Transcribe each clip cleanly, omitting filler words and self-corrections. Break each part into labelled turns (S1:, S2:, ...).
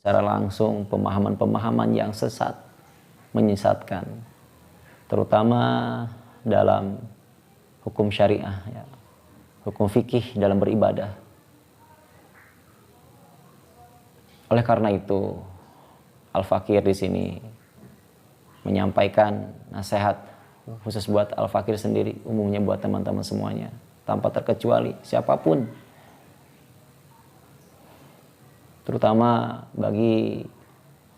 S1: secara langsung pemahaman-pemahaman yang sesat, menyesatkan, terutama dalam hukum syariah, ya, hukum fikih dalam beribadah. Oleh karena itu, Al-Fakir di sini menyampaikan nasihat khusus buat Al-Fakir sendiri, umumnya buat teman-teman semuanya, tanpa terkecuali siapapun, terutama bagi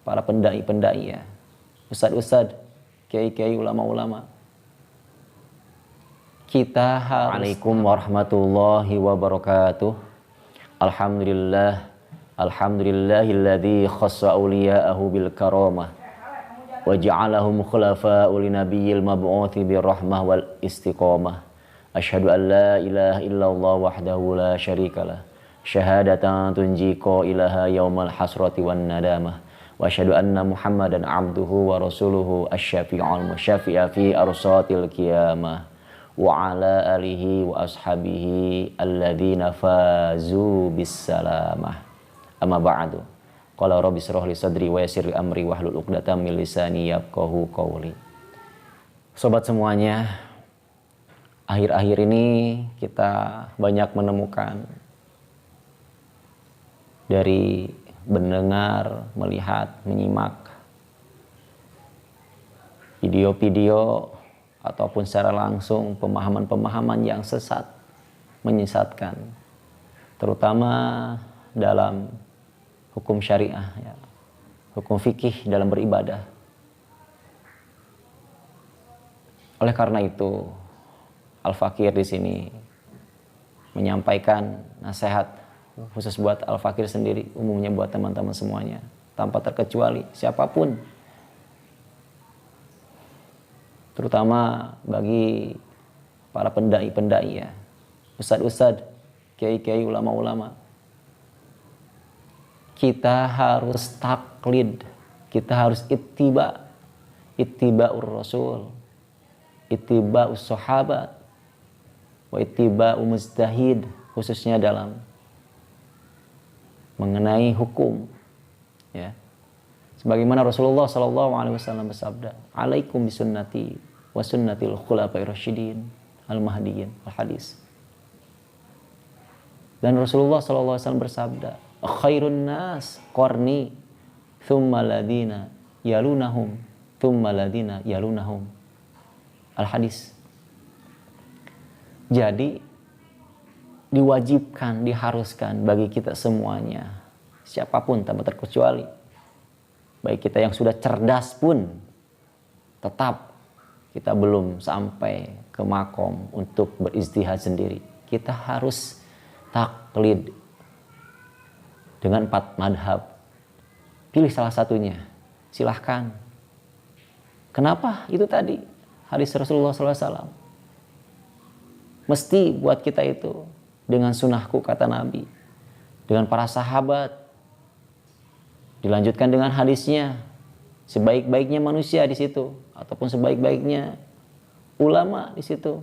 S1: para pendai-pendai, ya, ustadz-ustadz, kiai-kiai, ulama-ulama. Kita harus. Waalaikumsalam warahmatullahi wabarakatuh. Alhamdulillahilladzi khassa awliya'ahu bil karamah wa ja'alahum khulafa'u linabiyil mab'uthi birrahmah wal istiqamah. Asyhadu an la ilaha illallah wahdahu la syarikalah syahadatan tunjiqa ilaha yaumal hasrati wan nadamah. Wa asyhadu anna Muhammadan abduhu wa rasuluhu asy-syafi'ul musyafi'a fi arsatil qiyamah wa ala alihi wa ashabihi alladzina fazu bisalamah. Amma ba'du. Qala rabbi shrah li sadri wa yassir li amri wahlul 'uqdatam min lisani yafqahu qawli. Sobat semuanya, akhir-akhir ini kita banyak menemukan, dari mendengar, melihat, menyimak video-video ataupun secara langsung pemahaman-pemahaman yang sesat, menyesatkan, terutama dalam hukum syariah, ya, hukum fikih dalam beribadah. Oleh karena itu, Al-Fakir di sini menyampaikan nasihat khusus buat Al-Fakir sendiri, umumnya buat teman-teman semuanya, tanpa terkecuali siapapun, terutama bagi para pendai-pendai, ya, ustadz-ustadz, kiai-kiai, ulama-ulama. Kita harus taklid, kita harus ittiba'ur rasul, ittiba'us sahabat, wa ittiba'u mujtahid, khususnya dalam mengenai hukum, ya. Sebagaimana Rasulullah SAW bersabda, "Alaikum bisunnati wa sunnatil khulafa'ir rasyidin al-mahdiyyin," al-hadis. Dan Rasulullah SAW bersabda, "Khairun nas qarni, thumma ladina yalunahum, thumma ladina yalunahum," al-hadis. Jadi diwajibkan, diharuskan bagi kita semuanya, siapapun tanpa terkecuali, baik kita yang sudah cerdas pun, tetap kita belum sampai ke makom untuk berijtihad sendiri. Kita harus taklid dengan 4 madhab. Pilih salah satunya, silahkan. Kenapa? Itu tadi hadis Rasulullah SAW. Mesti buat kita itu dengan sunnahku, kata Nabi, dengan para sahabat. Dilanjutkan dengan hadisnya, sebaik-baiknya manusia di situ, ataupun sebaik-baiknya ulama di situ,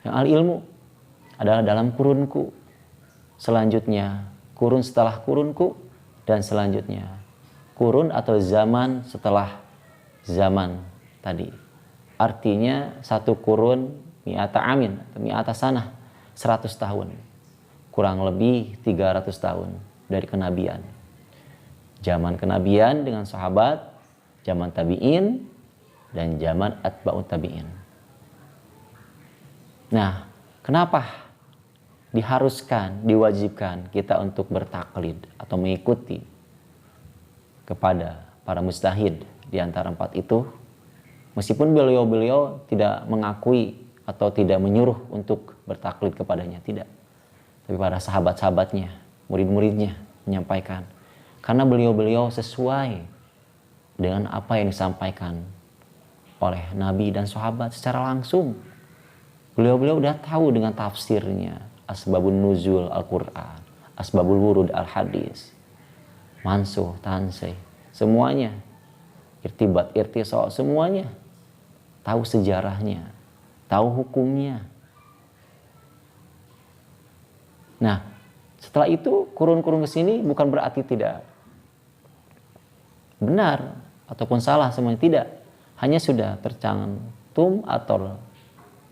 S1: yang ahli ilmu, adalah dalam kurunku, selanjutnya kurun setelah kurunku, dan selanjutnya kurun atau zaman setelah zaman tadi. Artinya satu kurun mi'ata amin atau mi'ata sanah, 100 tahun, kurang lebih 300 tahun dari kenabian. Zaman kenabian dengan sahabat, zaman tabi'in, dan zaman atba'ut tabi'in. Nah, kenapa diharuskan, diwajibkan kita untuk bertaklid atau mengikuti kepada para mujtahid di antara 4 itu, meskipun beliau-beliau tidak mengakui atau tidak menyuruh untuk bertaklid kepadanya, tidak. Tapi para sahabat-sahabatnya, murid-muridnya menyampaikan, karena beliau-beliau sesuai dengan apa yang disampaikan oleh Nabi dan sahabat secara langsung. Beliau-beliau udah tahu dengan tafsirnya, asbabun nuzul Al-Quran, asbabul wurud Al-Hadis, mansuh, tansih, semuanya, irtibat, irtisal, semuanya tahu sejarahnya, tahu hukumnya. Nah, setelah itu kurun-kurun ke sini bukan berarti tidak benar ataupun salah semuanya, tidak. Hanya sudah tercantum atau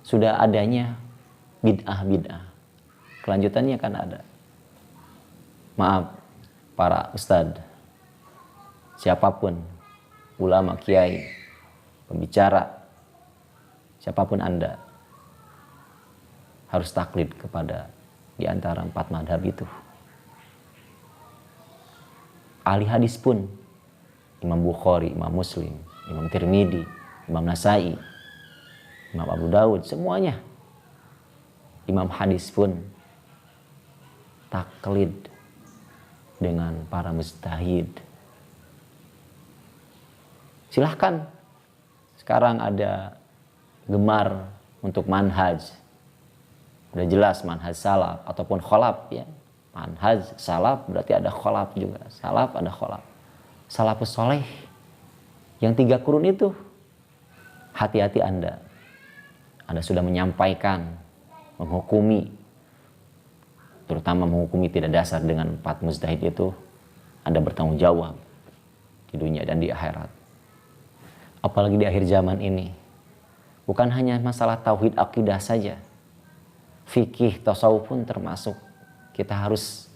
S1: sudah adanya bid'ah-bid'ah. Kelanjutannya kan ada. Maaf para ustadz, siapapun, ulama, kiai, pembicara, siapapun Anda, harus taklid kepada di antara 4 madhab itu. Ahli hadis pun, Imam Bukhari, Imam Muslim, Imam Tirmidzi, Imam Nasai, Imam Abu Daud, semuanya. Imam hadis pun taklid dengan para mujtahid. Silahkan. Sekarang ada gemar untuk manhaj. Udah jelas manhaj salaf ataupun kholaf ya. Manhaj salaf berarti ada kholaf juga. Salaf ada kholaf. Salafus soleh yang 3 kurun itu, hati-hati Anda. Anda sudah menyampaikan, menghukumi, terutama menghukumi tidak dasar dengan 4 mujtahid itu, Anda bertanggung jawab di dunia dan di akhirat. Apalagi di akhir zaman ini, bukan hanya masalah tauhid akidah saja, fikih, tasawuf pun termasuk. Kita harus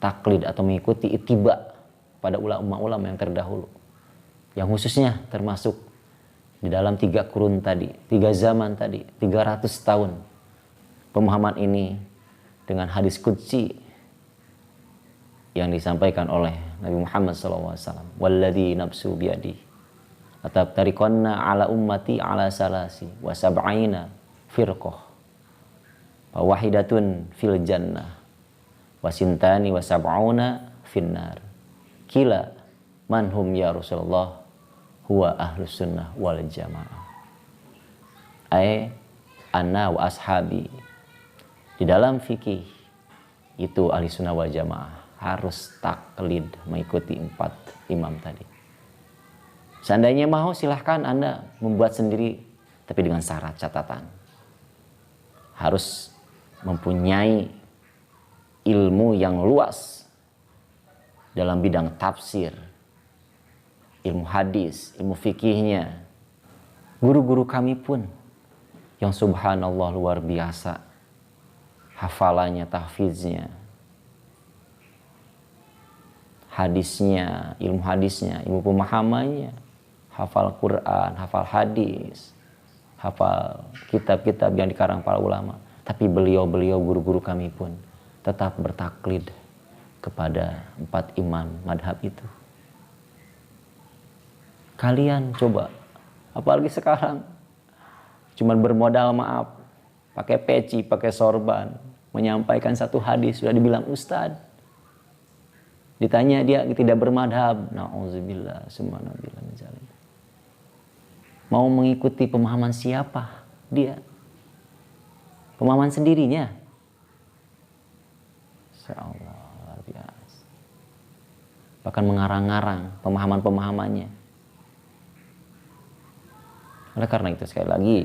S1: taklid atau mengikuti ittiba pada ulama-ulama yang terdahulu, yang khususnya termasuk di dalam 3 kurun tadi, 3 zaman tadi, 300 tahun. Pemahaman ini dengan hadis qudsi yang disampaikan oleh Nabi Muhammad SAW. Walladzi nafsu biyadi atabtariqanna ala ummati ala salasi wa sab'ina firqah wa wahidatun fil jannah wa sintani wa sab'una finnar. Kila man hum ya Rasulullah, huwa ahlus sunnah wal jamaah. Anna wa ashabi. Di dalam fikih itu ahli sunnah wal jamaah harus taklid, mengikuti 4 imam tadi. Seandainya mau silahkan Anda membuat sendiri, tapi dengan syarat catatan. Harus mempunyai ilmu yang luas dalam bidang tafsir, ilmu hadis, ilmu fikihnya. Guru-guru kami pun yang subhanallah luar biasa, hafalannya, tahfiznya, hadisnya, ilmu pemahamannya, hafal Quran, hafal hadis, hafal kitab-kitab yang dikarang para ulama. Tapi beliau-beliau guru-guru kami pun tetap bertaklid kepada 4 imam madhab itu. Kalian coba, apalagi sekarang, cuman bermodal maaf, pakai peci, pakai sorban, menyampaikan 1 hadis sudah dibilang ustadz. Ditanya dia tidak bermadhab, na'udzubillah, subhanallah, mau mengikuti pemahaman siapa dia? Pemahaman sendirinya. Insyaallah luar biasa. Bahkan mengarang-arang pemahaman-pemahamannya. Oleh karena itu sekali lagi,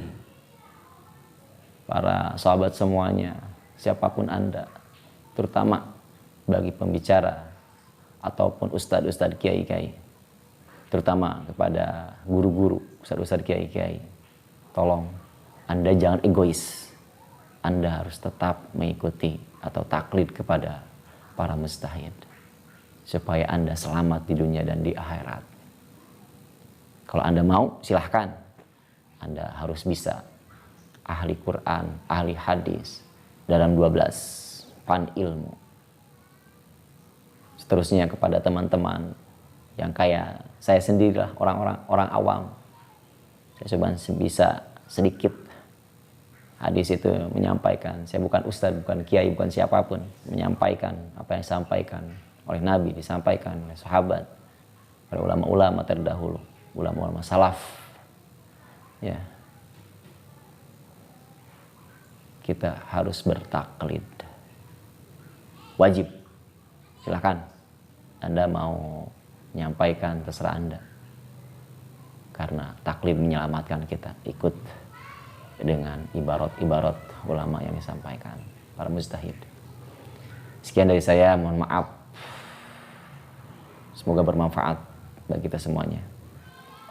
S1: para sahabat semuanya, siapapun Anda, terutama bagi pembicara ataupun ustadz-ustadz, kiai-kiai, terutama kepada guru-guru, ustadz-ustadz, kiai-kiai, tolong Anda jangan egois. Anda harus tetap mengikuti atau taklid kepada para mujtahid supaya Anda selamat di dunia dan di akhirat. Kalau Anda mau, silahkan. Anda harus bisa ahli Quran, ahli hadis dalam 12 fan ilmu. Seterusnya kepada teman-teman yang kayak saya sendirilah, orang awam. Saya coba bisa sedikit hadis itu menyampaikan. Saya bukan ustadz, bukan kiai, bukan siapapun. Menyampaikan apa yang disampaikan oleh Nabi, disampaikan oleh sahabat, oleh ulama-ulama terdahulu, ulama-ulama salaf. Ya, kita harus bertaklid. Wajib. Silakan. Anda mau menyampaikan, terserah Anda. Karena taklid menyelamatkan kita. Ikut dengan ibarat-ibarat ulama yang disampaikan para mujtahid. Sekian dari saya, mohon maaf. Semoga bermanfaat. bagi kita semuanya.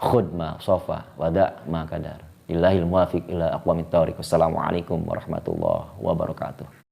S1: Khud ma sofa wada ma kadar. Illahil muwafiq ila aqwamit thoriq. Wassalamualaikum warahmatullahi wabarakatuh.